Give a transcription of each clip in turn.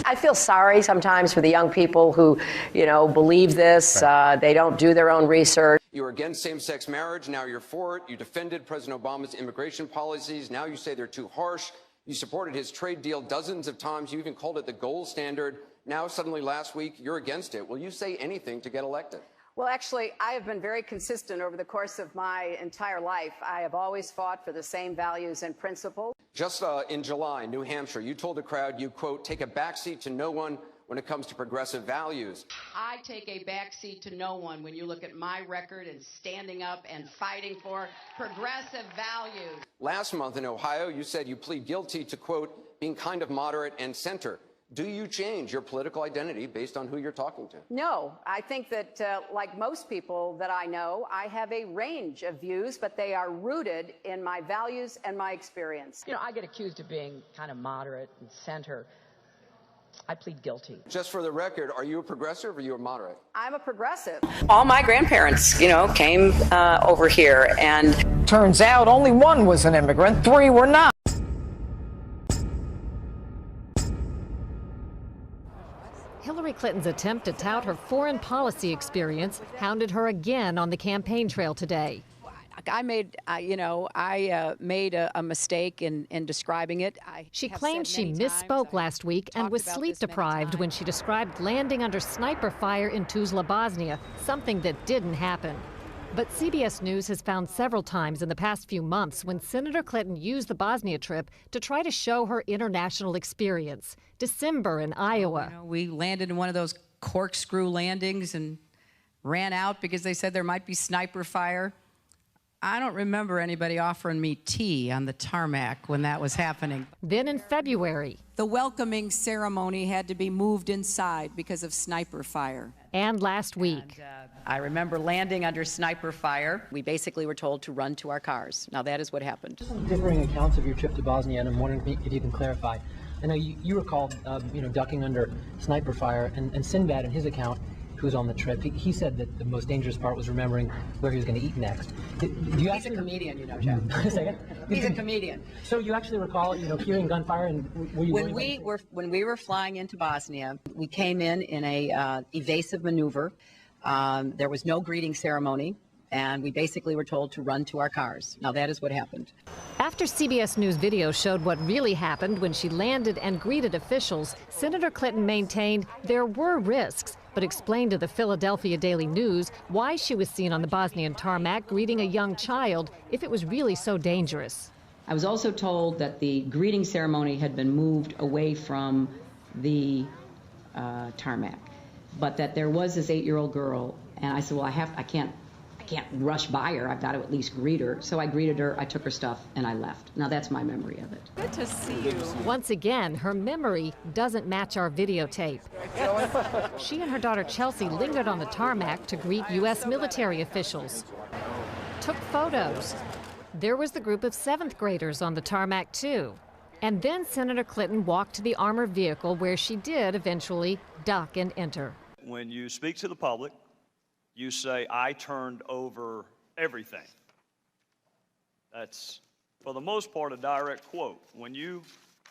I feel sorry sometimes for the young people who, believe this. Right. They don't do their own research. You were against same-sex marriage. Now you're for it. You defended President Obama's immigration policies. Now you say they're too harsh. You supported his trade deal dozens of times. You even called it the gold standard. Now, suddenly last week, you're against it. Will you say anything to get elected? Well, actually, I have been very consistent over the course of my entire life. I have always fought for the same values and principles. Just in July, New Hampshire, you told the crowd you, quote, take a backseat to no one when it comes to progressive values. I take a backseat to no one when you look at my record and standing up and fighting for progressive values. Last month in Ohio, you said you plead guilty to, quote, being kind of moderate and center. Do you change your political identity based on who you're talking to? No, I think that, like most people that I know, I have a range of views, but they are rooted in my values and my experience. I get accused of being kind of moderate and center. I plead guilty. Just for the record, are you a progressive or are you a moderate? I'm a progressive. All my grandparents, came over here, and turns out only one was an immigrant, 3 were not. Hillary Clinton's attempt to tout her foreign policy experience hounded her again on the campaign trail today. I made a mistake in describing it. She claimed she misspoke last week and was sleep deprived when she described landing under sniper fire in Tuzla, Bosnia, something that didn't happen. But CBS News has found several times in the past few months when Senator Clinton used the Bosnia trip to try to show her international experience. December in Iowa. We landed in one of those corkscrew landings and ran out because they said there might be sniper fire. I don't remember anybody offering me tea on the tarmac when that was happening. Then in February. The welcoming ceremony had to be moved inside because of sniper fire. And last week. I remember landing under sniper fire. We basically were told to run to our cars. Now that is what happened. Differing accounts of your trip to Bosnia, and I'm wondering if you can clarify. I know you recall, ducking under sniper fire, and Sinbad in his account, who was on the trip, he said that the most dangerous part was remembering where he was going to eat next. He's a comedian, Jeff. He's a comedian. So you actually recall, hearing gunfire, and were you when we were flying into Bosnia, we came in a evasive maneuver. There was no greeting ceremony, and we basically were told to run to our cars. Now that is what happened. After CBS News video showed what really happened when she landed and greeted officials, Senator Clinton maintained there were risks, but explained to the Philadelphia Daily News why she was seen on the Bosnian tarmac greeting a young child if it was really so dangerous. I was also told that the greeting ceremony had been moved away from the tarmac, but that there was this 8-year-old girl, and I said, well, I can't rush by her. I've got to at least greet her. So I greeted her, I took her stuff, and I left. Now that's my memory of it. Good to see you. Once again, her memory doesn't match our videotape. She and her daughter Chelsea lingered on the tarmac to greet U.S. military officials. Took photos. There was the group of 7th graders on the tarmac too. And then Senator Clinton walked to the armored vehicle where she did eventually duck and enter. When you speak to the public, you say, I turned over everything. That's, for the most part, a direct quote. When you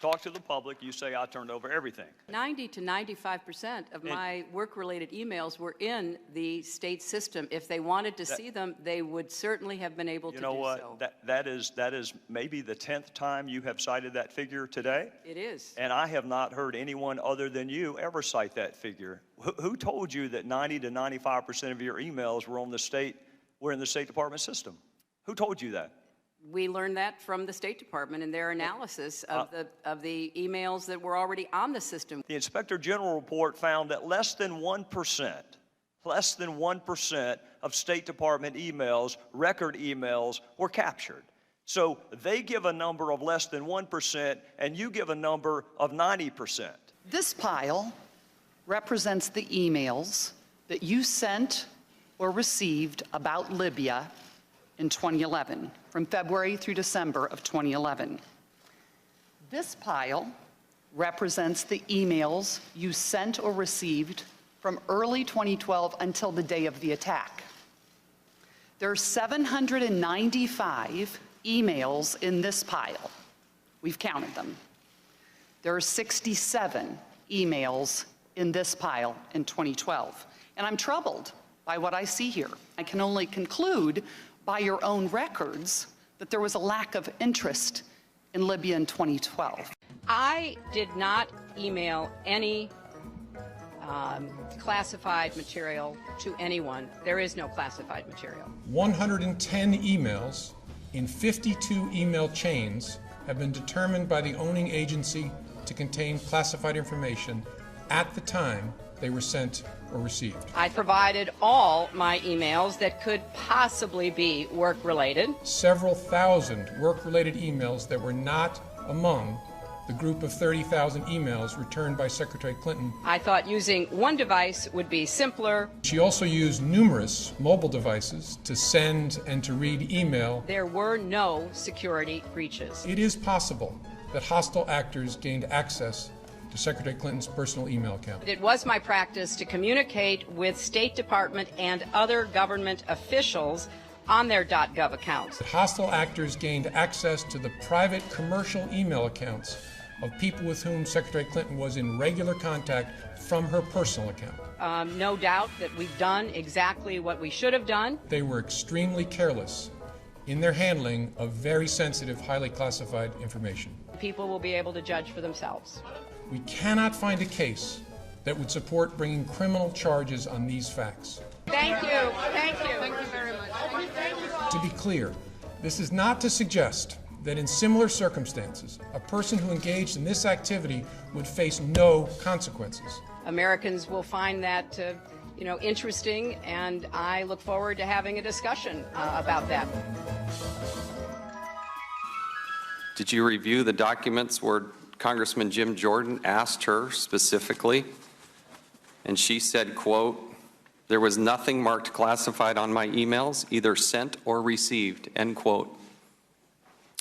talk to the public, you say, I turned over everything. 90 to 95% of my work-related emails were in the state system. If they wanted to see them, they would certainly have been able to do so. You know what? That is maybe the 10th time you have cited that figure today. It is. And I have not heard anyone other than you ever cite that figure. Who told you that 90 to 95% of your emails were in the State Department system? Who told you that? We learned that from the State Department in their analysis of the emails that were already on the system. The Inspector General report found that less than 1% of State Department emails, record emails, were captured. So they give a number of less than 1%, and you give a number of 90%. This pile represents the emails that you sent or received about Libya in 2011, from February through December of 2011. This pile represents the emails you sent or received from early 2012 until the day of the attack. There are 795 emails in this pile. We've counted them. There are 67 emails in this pile in 2012. And I'm troubled by what I see here. I can only conclude by your own records that there was a lack of interest in Libya in 2012. I did not email any classified material to anyone. There is no classified material. 110 emails in 52 email chains have been determined by the owning agency to contain classified information at the time they were sent or received. I provided all my emails that could possibly be work-related. Several thousand work-related emails that were not among the group of 30,000 emails returned by Secretary Clinton. I thought using one device would be simpler. She also used numerous mobile devices to send and to read email. There were no security breaches. It is possible that hostile actors gained access to Secretary Clinton's personal email account. It was my practice to communicate with State Department and other government officials on their .gov accounts. Hostile actors gained access to the private commercial email accounts of people with whom Secretary Clinton was in regular contact from her personal account. No doubt that we've done exactly what we should have done. They were extremely careless in their handling of very sensitive, highly classified information. People will be able to judge for themselves. We cannot find a case that would support bringing criminal charges on these facts. Thank you. Thank you. Thank you very much. To be clear, this is not to suggest that in similar circumstances, a person who engaged in this activity would face no consequences. Americans will find that, interesting, and I look forward to having a discussion about that. Did you review the documents where Congressman Jim Jordan asked her specifically, and she said, quote, "There was nothing marked classified on my emails, either sent or received," end quote.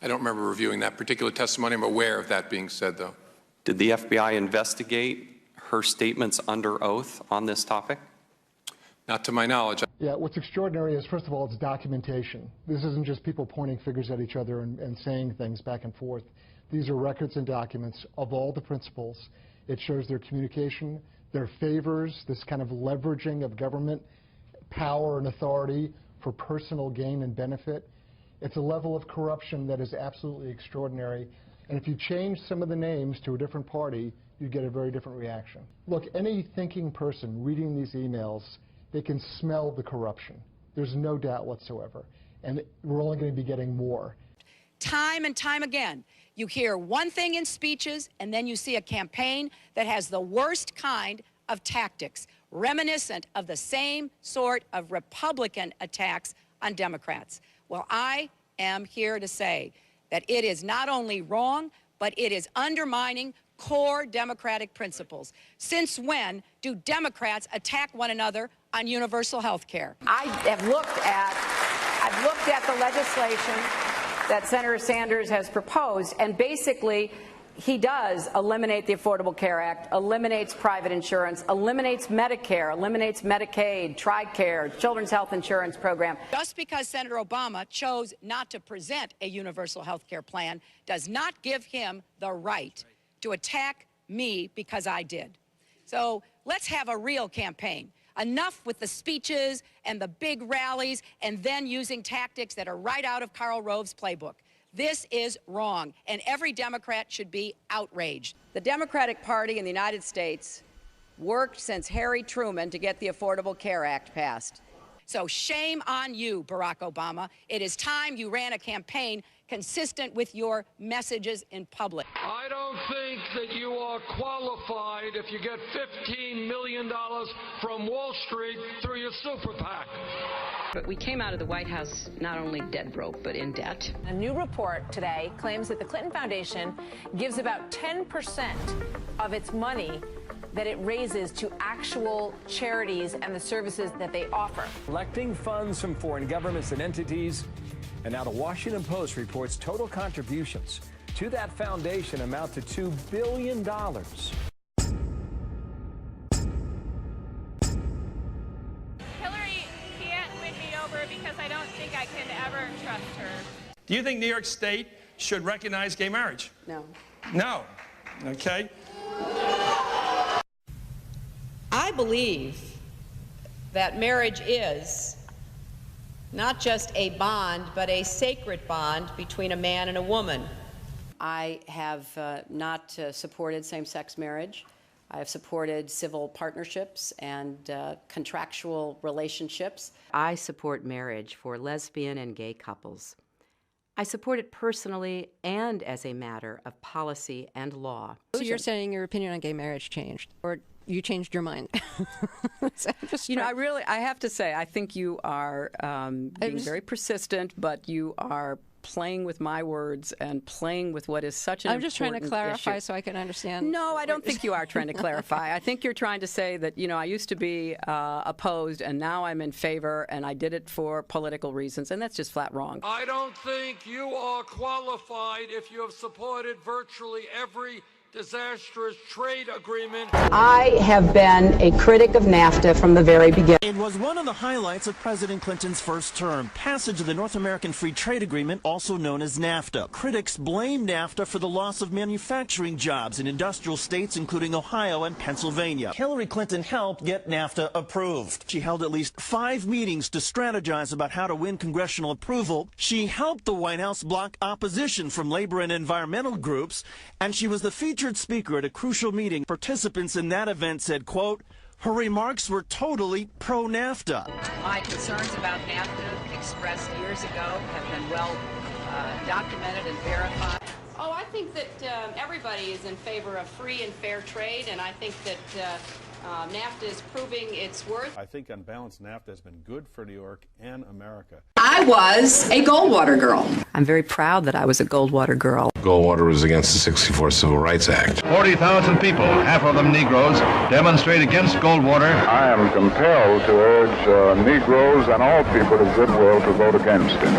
I don't remember reviewing that particular testimony. I'm aware of that being said, though. Did the FBI investigate her statements under oath on this topic? Not to my knowledge. Yeah, what's extraordinary is, first of all, it's documentation. This isn't just people pointing fingers at each other and saying things back and forth. These are records and documents of all the principals. It shows their communication, their favors, this kind of leveraging of government power and authority for personal gain and benefit. It's a level of corruption that is absolutely extraordinary. And if you change some of the names to a different party, you get a very different reaction. Look, any thinking person reading these emails, they can smell the corruption. There's no doubt whatsoever. And we're only going to be getting more. Time and time again, you hear one thing in speeches, and then you see a campaign that has the worst kind of tactics, reminiscent of the same sort of Republican attacks on Democrats. Well, I am here to say that it is not only wrong, but it is undermining core democratic principles. Since when do Democrats attack one another on universal health care? I've looked at the legislation that Senator Sanders has proposed, and basically he does eliminate the Affordable Care Act, eliminates private insurance, eliminates Medicare, eliminates Medicaid, TRICARE, Children's Health Insurance Program. Just because Senator Obama chose not to present a universal health care plan does not give him the right to attack me because I did. So let's have a real campaign. Enough with the speeches and the big rallies and then using tactics that are right out of Karl Rove's playbook. This is wrong, and every Democrat should be outraged. The Democratic Party in the United States worked since Harry Truman to get the Affordable Care Act passed. So shame on you, Barack Obama. It is time you ran a campaign consistent with your messages in public. I don't think that you are qualified if you get $15 million from Wall Street through your super PAC. But we came out of the White House not only dead broke, but in debt. A new report today claims that the Clinton Foundation gives about 10% of its money that it raises to actual charities and the services that they offer. Collecting funds from foreign governments and entities. And now the Washington Post reports total contributions to that foundation amount to $2 billion. Hillary can't win me over because I don't think I can ever trust her. Do you think New York State should recognize gay marriage? No. No. Okay. I believe that marriage is not just a bond, but a sacred bond between a man and a woman. I have not supported same-sex marriage. I have supported civil partnerships and contractual relationships. I support marriage for lesbian and gay couples. I support it personally and as a matter of policy and law. So you're saying your opinion on gay marriage changed, or you changed your mind? I have to say, I think you are being very persistent, but you are playing with my words and playing with what is such an important issue. I'm just trying to clarify so I can understand. No, I don't think you are trying to clarify. I think you're trying to say that, I used to be opposed and now I'm in favor and I did it for political reasons, and that's just flat wrong. I don't think you are qualified if you have supported virtually every disastrous trade agreement. I have been a critic of NAFTA from the very beginning. It was one of the highlights of President Clinton's first term, passage of the North American Free Trade Agreement, also known as NAFTA. Critics blame NAFTA for the loss of manufacturing jobs in industrial states, including Ohio and Pennsylvania. Hillary Clinton helped get NAFTA approved. She held at least 5 meetings to strategize about how to win congressional approval. She helped the White House block opposition from labor and environmental groups, and she was the featured speaker at a crucial meeting. Participants in that event said, quote, her remarks were totally pro-NAFTA. My concerns about NAFTA expressed years ago have been well documented and verified. Oh, I think that everybody is in favor of free and fair trade, and I think that NAFTA is proving its worth. I think on balance, NAFTA has been good for New York and America. I was a Goldwater girl. I'm very proud that I was a Goldwater girl. Goldwater was against the '64 Civil Rights Act. 40,000 people, half of them Negroes, demonstrate against Goldwater. I am compelled to urge Negroes and all people of goodwill to vote against him.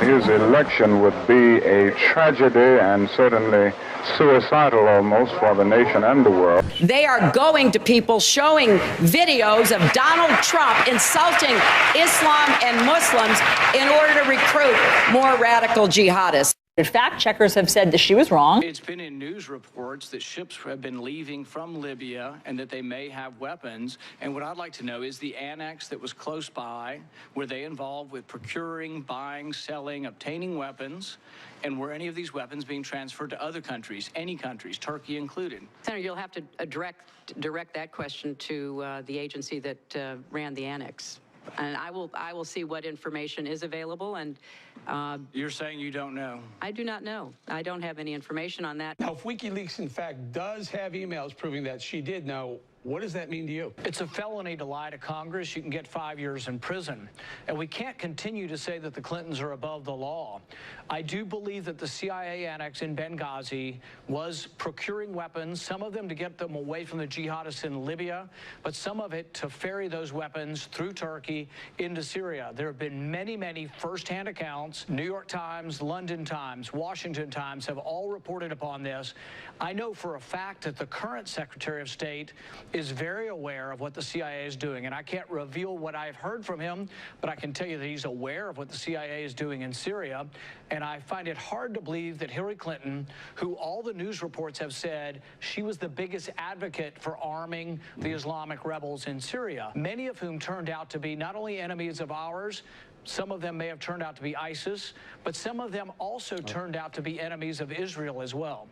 His election would be a tragedy and certainly suicidal almost for the nation and the world. They are going to people showing videos of Donald Trump insulting Islam and Muslims in order to recruit more radical jihadists. Fact checkers have said that she was wrong. It's been in news reports that ships have been leaving from Libya and that they may have weapons. And what I'd like to know is the annex that was close by, were they involved with procuring, buying, selling, obtaining weapons? And were any of these weapons being transferred to other countries, any countries, Turkey included? Senator, you'll have to direct that question to the agency that ran the annex. And I will see what information is available. And you're saying you don't know? I do not know. I don't have any information on that. Now, if WikiLeaks, in fact, does have emails proving that she did know, what does that mean to you? It's a felony to lie to Congress. You can get 5 years in prison. And we can't continue to say that the Clintons are above the law. I do believe that the CIA annex in Benghazi was procuring weapons, some of them to get them away from the jihadists in Libya, but some of it to ferry those weapons through Turkey into Syria. There have been many, many firsthand accounts. New York Times, London Times, Washington Times have all reported upon this. I know for a fact that the current Secretary of State is very aware of what the CIA is doing, and I can't reveal what I've heard from him, but I can tell you that he's aware of what the CIA is doing in Syria, and I find it hard to believe that Hillary Clinton, who all the news reports have said she was the biggest advocate for arming the Islamic rebels in Syria, many of whom turned out to be not only enemies of ours, some of them may have turned out to be ISIS, but some of them also turned out to be enemies of Israel as well.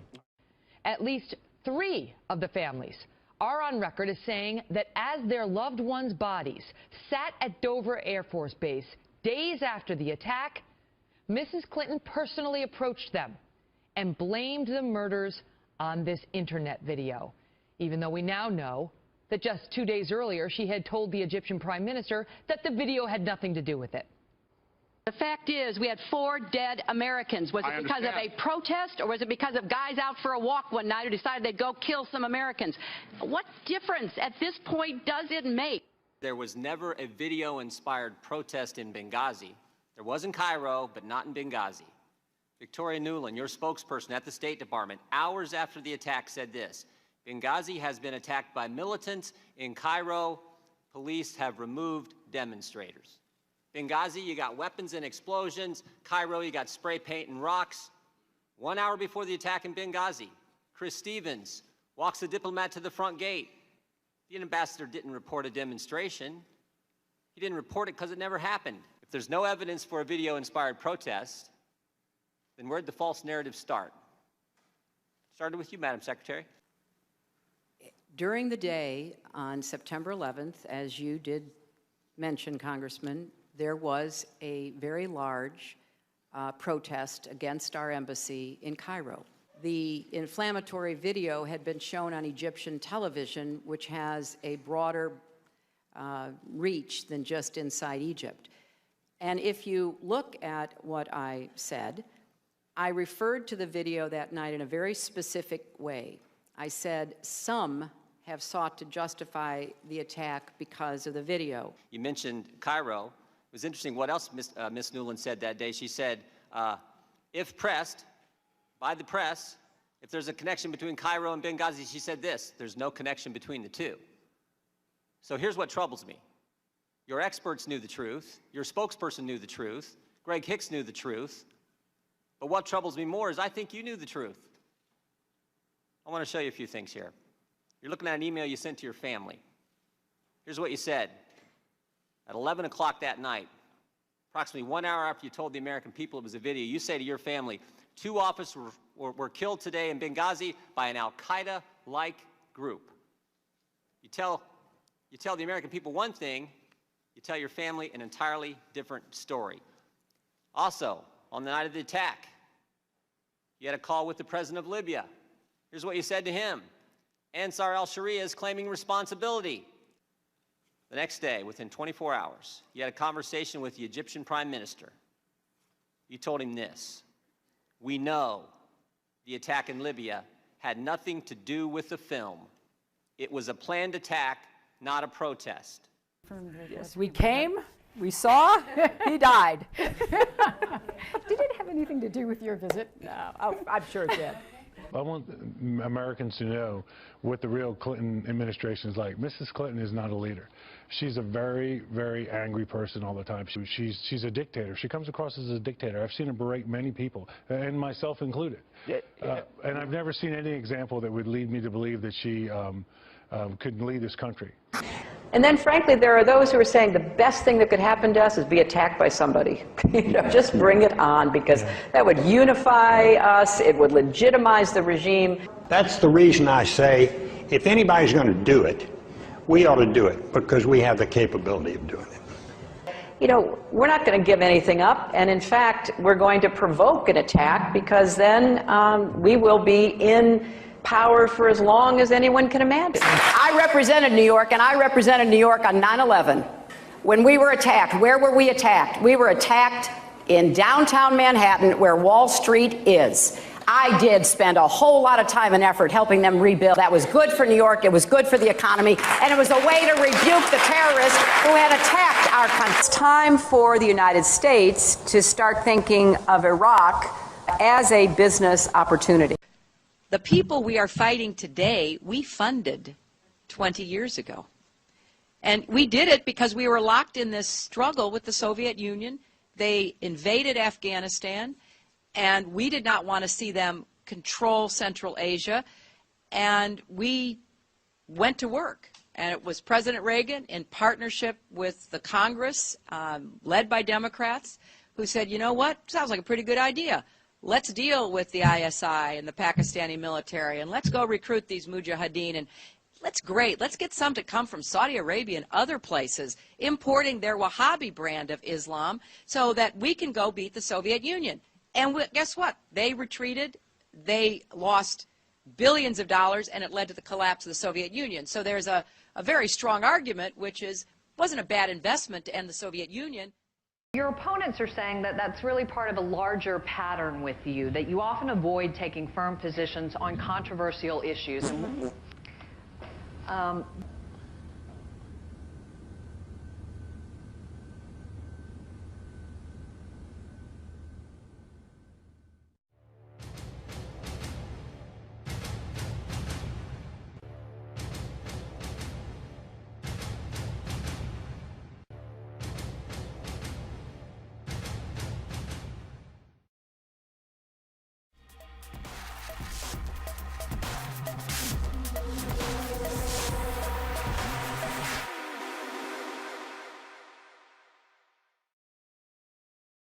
At least 3 of the families are on record as saying that as their loved ones' bodies sat at Dover Air Force Base days after the attack, Mrs. Clinton personally approached them and blamed the murders on this internet video, even though we now know that just 2 days earlier she had told the Egyptian Prime Minister that the video had nothing to do with it. The fact is, we had 4 dead Americans. Was it because of a protest, or was it because of guys out for a walk one night who decided they'd go kill some Americans? What difference at this point does it make? There was never a video-inspired protest in Benghazi. There was in Cairo, but not in Benghazi. Victoria Nuland, your spokesperson at the State Department, hours after the attack said this: Benghazi has been attacked by militants. In Cairo, police have removed demonstrators. Benghazi, you got weapons and explosions. Cairo, you got spray paint and rocks. 1 hour before the attack in Benghazi, Chris Stevens walks the diplomat to the front gate. The ambassador didn't report a demonstration. He didn't report it because it never happened. If there's no evidence for a video-inspired protest, then where'd the false narrative start? Started with you, Madam Secretary. During the day on September 11th, as you did mention, Congressman, there was a very large protest against our embassy in Cairo. The inflammatory video had been shown on Egyptian television, which has a broader reach than just inside Egypt. And if you look at what I said, I referred to the video that night in a very specific way. I said, some have sought to justify the attack because of the video. You mentioned Cairo. It was interesting what else Ms. Newland said that day. She said, if pressed by the press, if there's a connection between Cairo and Benghazi, she said this, there's no connection between the two. So here's what troubles me. Your experts knew the truth. Your spokesperson knew the truth. Greg Hicks knew the truth. But what troubles me more is I think you knew the truth. I want to show you a few things here. You're looking at an email you sent to your family. Here's what you said. At 11 o'clock that night, approximately 1 hour after you told the American people it was a video, you say to your family, 2 officers were killed today in Benghazi by an al-Qaeda-like group. You tell the American people one thing, you tell your family an entirely different story. Also, on the night of the attack, you had a call with the president of Libya. Here's what you said to him. Ansar al-Sharia is claiming responsibility. The next day, within 24 hours, you had a conversation with the Egyptian prime minister. You told him this. We know the attack in Libya had nothing to do with the film. It was a planned attack, not a protest. Yes, we came, we saw, he died. Did it have anything to do with your visit? No, I'm sure it did. I want Americans to know what the real Clinton administration is like. Mrs. Clinton is not a leader. She's a very, very angry person all the time. She's a dictator. She comes across as a dictator. I've seen her berate many people, and myself included. And I've never seen any example that would lead me to believe that she could lead this country. And then, frankly, there are those who are saying the best thing that could happen to us is be attacked by somebody. Just bring it on, because that would unify us. It would legitimize the regime. That's the reason I say, if anybody's going to do it, we ought to do it, because we have the capability of doing it. You know, we're not going to give anything up, and in fact, we're going to provoke an attack, because then we will be in power for as long as anyone can imagine. I represented New York, and I represented New York on 9/11. When we were attacked, where were we attacked? We were attacked in downtown Manhattan, where Wall Street is. I did spend a whole lot of time and effort helping them rebuild. That was good for New York, it was good for the economy, and it was a way to rebuke the terrorists who had attacked our country. It's time for the United States to start thinking of Iraq as a business opportunity. The people we are fighting today, we funded 20 years ago. And we did it because we were locked in this struggle with the Soviet Union. They invaded Afghanistan, and we did not want to see them control Central Asia. And we went to work. And it was President Reagan, in partnership with the Congress, led by Democrats, who said, you know what, sounds like a pretty good idea. Let's deal with the ISI and the Pakistani military, and let's go recruit these mujahideen, and let's get some to come from Saudi Arabia and other places, importing their Wahhabi brand of Islam so that we can go beat the Soviet Union. And guess what? They retreated, they lost billions of dollars, and it led to the collapse of the Soviet Union. So there's a very strong argument, which is, it wasn't a bad investment to end the Soviet Union. Your opponents are saying that that's really part of a larger pattern with you, that you often avoid taking firm positions on controversial issues.